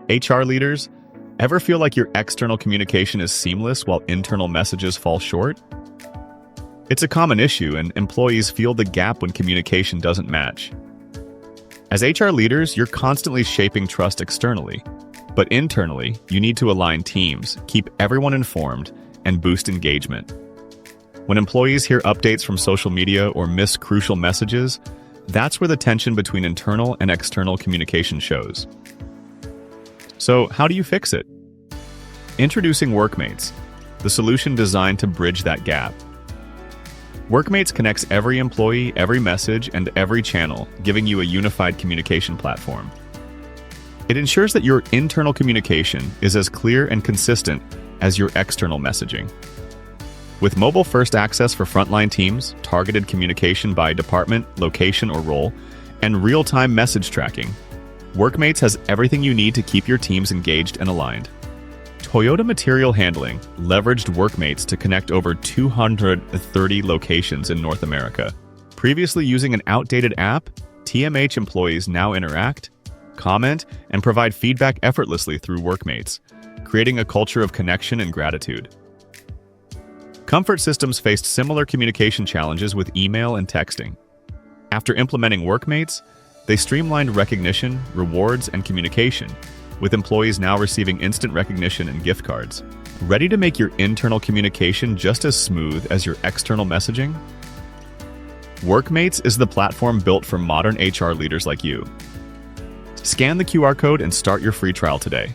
HR leaders, ever feel like your external communication is seamless while internal messages fall short? It's a common issue, and employees feel the gap when communication doesn't match. As HR leaders, you're constantly shaping trust externally, but internally, you need to align teams, keep everyone informed, and boost engagement. When employees hear updates from social media or miss crucial messages, that's where the tension between internal and external communication shows. So, how do you fix it? Introducing Workmates, the solution designed to bridge that gap. Workmates connects every employee, every message, and every channel, giving you a unified communication platform. It ensures that your internal communication is as clear and consistent as your external messaging. With mobile-first access for frontline teams, targeted communication by department, location, or role, and real-time message tracking, Workmates has everything you need to keep your teams engaged and aligned. Toyota Material Handling leveraged Workmates to connect over 230 locations in North America. Previously using an outdated app, TMH employees now interact, comment, and provide feedback effortlessly through Workmates, creating a culture of connection and gratitude. Comfort Systems faced similar communication challenges with email and texting. After implementing Workmates, they streamlined recognition, rewards, and communication, with employees now receiving instant recognition and gift cards. Ready to make your internal communication just as smooth as your external messaging? Workmates is the platform built for modern HR leaders like you. Scan the QR code and start your free trial today.